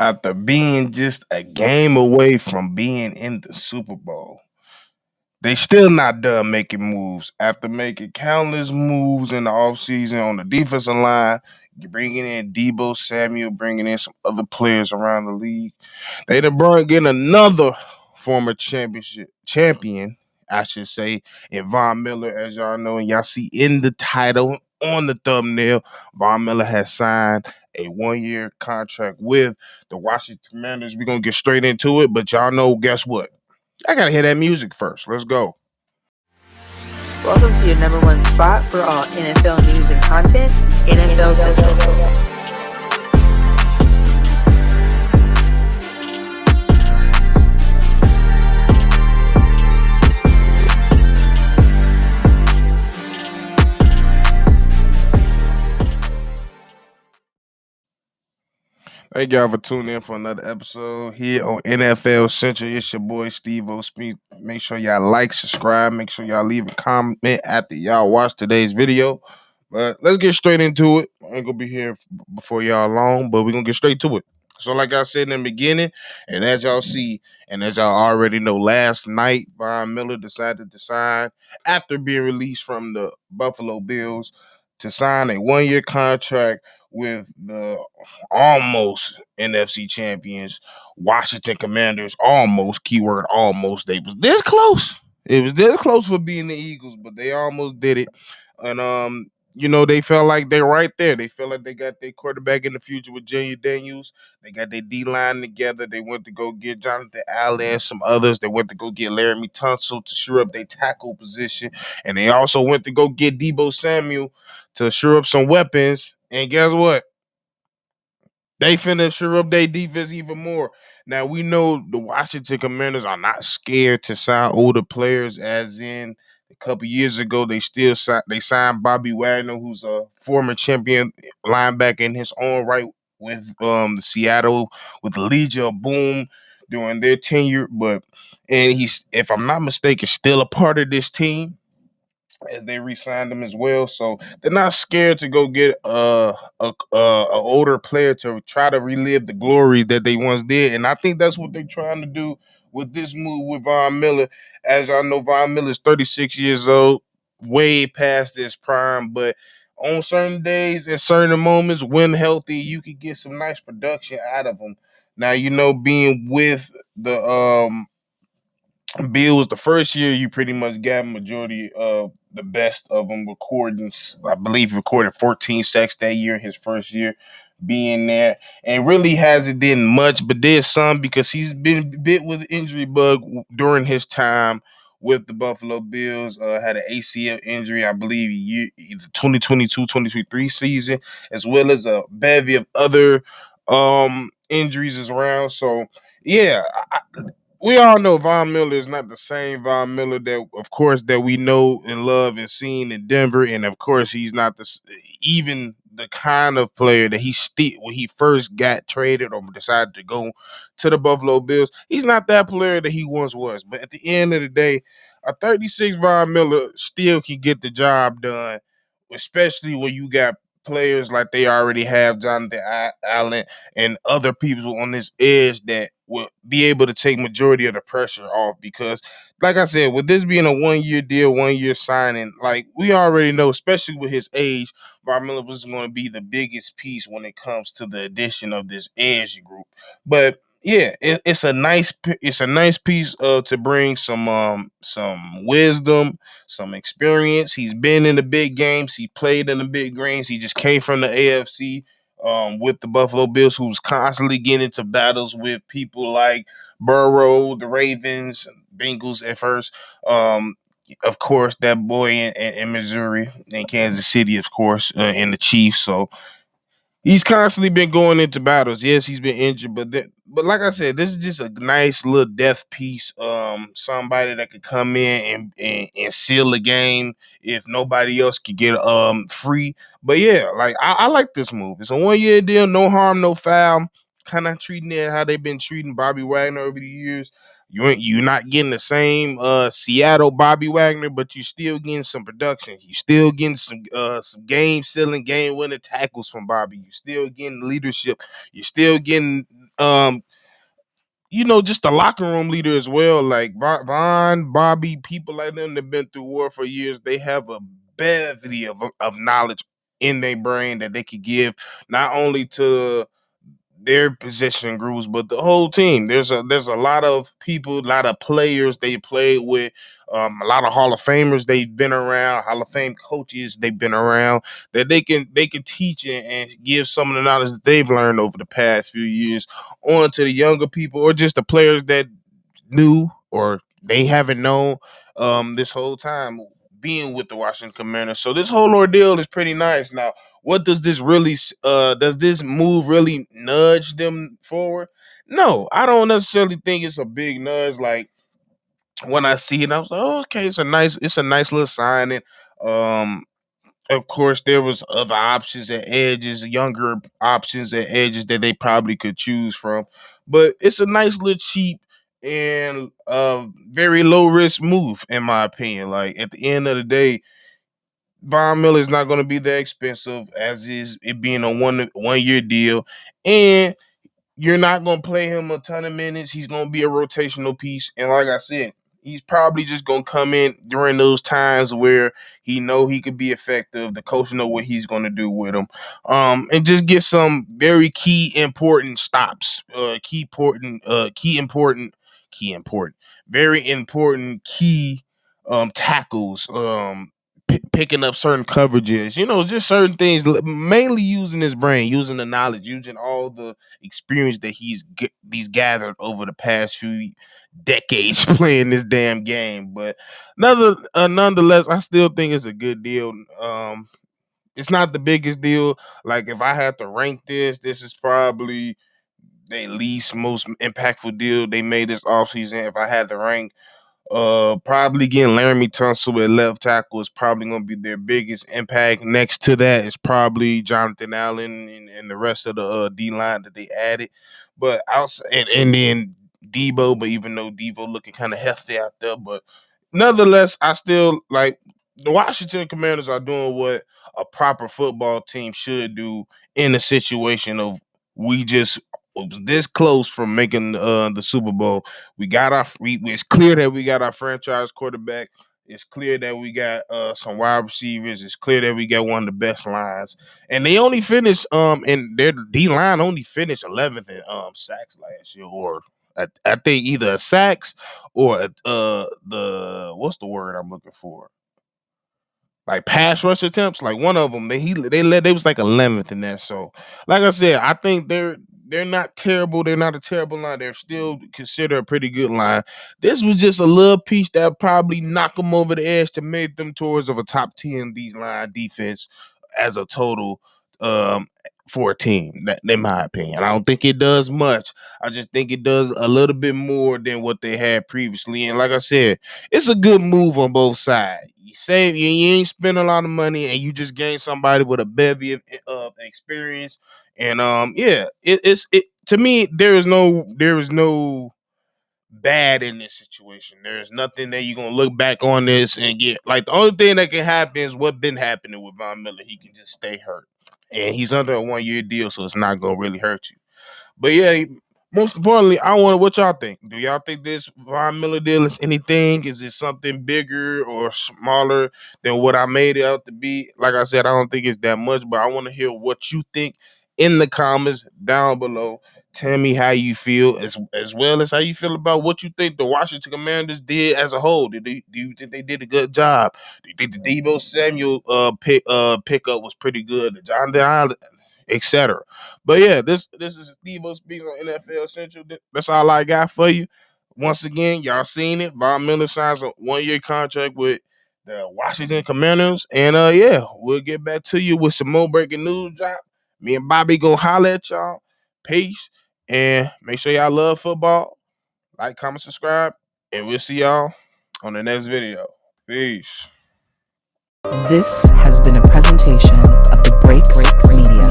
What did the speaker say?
After being just a game away from being in the Super Bowl, they still not done making moves. After making countless moves in the offseason on the defensive line, bringing in Debo Samuel, bringing in some other players around the league. They done brought in another former championship champion, I should say, and Von Miller, as y'all know, and y'all see in the title on the thumbnail, Von Miller has signed a 1 year contract with the Washington Commanders. We're gonna get straight into it, but y'all know, guess what? I gotta hear that music first. Let's go. Welcome to your number one spot for all NFL news and content, NFL Central. Thank y'all for tuning in for another episode here on NFL Central. It's your boy Stevo. Make sure y'all like, subscribe, make sure y'all leave a comment after y'all watch today's video. But let's get straight into it. I ain't gonna be here before y'all long, but we're gonna get straight to it. So, like I said in the beginning, and as y'all see, and as y'all already know, last night Von Miller decided to sign after being released from the Buffalo Bills to sign a 1 year contract with the almost NFC champions, Washington Commanders. Almost, keyword almost. They was this close. It was this close for being the Eagles, but they almost did it. And they felt like they're right there. They feel like they got their quarterback in the future with Junior Daniels. They got their D line together. They went to go get Jonathan Allen and some others. They went to go get Laramie Tunsil to shore up their tackle position. And they also went to go get Debo Samuel to shore up some weapons. And guess what? They finna shore up their defense even more. Now we know the Washington Commanders are not scared to sign older players. As in a couple years ago, they signed Bobby Wagner, who's a former champion linebacker in his own right with the Seattle with the Legion of Boom during their tenure. And he's, if I'm not mistaken, still a part of this team as they re-signed him as well. So they're not scared to go get a older player to try to relive the glory that they once did. And I think that's what they're trying to do with this move with Von Miller. As y'all know, Von Miller is 36 years old, way past his prime, but on certain days and certain moments, when healthy, you could get some nice production out of him. Now, being with the Bill was the first year you pretty much got majority of the best of them recording. I believe he recorded 14 sacks that year, his first year being there, and really hasn't done much, but did some because he's been bit with injury bug during his time with the Buffalo Bills. Had an ACL injury, I believe, the 2022-2023 season, as well as a bevy of other injuries as around. So yeah, we all know Von Miller is not the same Von Miller that, of course, that we know and love and seen in Denver, and of course, he's not even the kind of player that he still when he first got traded or decided to go to the Buffalo Bills. He's not that player that he once was. But at the end of the day, a 36 Von Miller still can get the job done, especially when you got players like they already have Jonathan Allen and other people on this edge that will be able to take majority of the pressure off. Because, like I said, with this being a 1 year deal, 1 year signing, like we already know, especially with his age, Von Miller was going to be the biggest piece when it comes to the addition of this edge group. But yeah, it's a nice piece to bring some wisdom, some experience. He's been in the big games. He played in the big games. He just came from the AFC with the Buffalo Bills, who's constantly getting into battles with people like Burrow, the Ravens, Bengals at first. Of course, that boy in Missouri, in Kansas City, of course, and the Chiefs. So he's constantly been going into battles. Yes, he's been injured, but like I said, this is just a nice little death piece. Somebody that could come in and seal the game if nobody else could get free. But yeah, like I like this move. It's a 1 year deal, no harm, no foul. Kind of treating it how they've been treating Bobby Wagner over the years. You're not getting the same Seattle Bobby Wagner, but you're still getting some production. You still getting some game sealing, game winning tackles from Bobby. You still getting leadership. You're still getting Um, just the locker room leader as well. Like Von, Bobby, people like them that been through war for years. They have a bevy of knowledge in their brain that they could give not only to their position groups, but the whole team. There's a lot of people, a lot of players they played with, a lot of Hall of Famers they've been around, Hall of Fame coaches they've been around that they can teach and give some of the knowledge that they've learned over the past few years on to the younger people or just the players that knew or they haven't known this whole time being with the Washington Commanders. So this whole ordeal is pretty nice. Now, what does this really does this move really nudge them forward? No, I don't necessarily think it's a big nudge. Like when I see it, I was like, oh, okay, it's a nice little signing. Um, of course, there was other options at edges, younger options at edges that they probably could choose from. But it's a nice little cheap and very low risk move, in my opinion. Like at the end of the day, Von Miller is not going to be that expensive as is it being a one year deal, and you're not going to play him a ton of minutes. He's going to be a rotational piece, and like I said, he's probably just going to come in during those times where he know he could be effective. The coach know what he's going to do with him, and just get some very key important stops, very important key tackles, picking up certain coverages, just certain things, mainly using his brain, using the knowledge, using all the experience that he's gathered over the past few decades playing this damn game. But nonetheless, I still think it's a good deal. It's not the biggest deal. Like if I had to rank this is probably the least most impactful deal they made this offseason. If I had to rank, probably getting Laramie Tunsil at left tackle is probably going to be their biggest impact. Next to that is probably Jonathan Allen and the rest of the D line that they added. But outside, and then Debo, but even though Debo looking kind of hefty out there, but nonetheless, I still like the Washington Commanders are doing what a proper football team should do in a situation of we just was this close from making the Super Bowl. It's clear that we got our franchise quarterback. It's clear that we got some wide receivers. It's clear that we got one of the best lines. And they only finished and their D line only finished 11th in sacks last year, or I think either a sacks or the what's the word I'm looking for? Like pass rush attempts, like one of them, they was like 11th in that. So, like I said, I think they're not terrible. They're not a terrible line. They're still considered a pretty good line. This was just a little piece that probably knock them over the edge to make them towards of a top 10 D line defense as a total. For a team, that, in my opinion, I don't think it does much. I just think it does a little bit more than what they had previously. And like I said, it's a good move on both sides. You ain't spend a lot of money, and you just gain somebody with a bevy of experience. And yeah, it's to me there is no bad in this situation. There's nothing that you're gonna look back on this and get like the only thing that can happen is what been happening with Von Miller. He can just stay hurt, and he's under a 1 year deal, so it's not gonna really hurt you. But yeah, most importantly, I want what y'all think. Do y'all think this Von Miller deal is anything? Is it something bigger or smaller than what I made it out to be? Like I said, I don't think it's that much, but I want to hear what you think in the comments down below. Tell me how you feel as well as how you feel about what you think the Washington Commanders did as a whole. Do you think they did a good job? Do you think the Debo Samuel pickup was pretty good? The John Allen, etc. But yeah, this is Stevo speaks on NFL Central. That's all I got for you. Once again, y'all seen it. Von Miller signs a 1 year contract with the Washington Commanders. And yeah, we'll get back to you with some more breaking news drop. Me and Bobby go holler at y'all. Peace. And make sure y'all love football. Like, comment, subscribe. And we'll see y'all on the next video. Peace. This has been a presentation of the Break Media.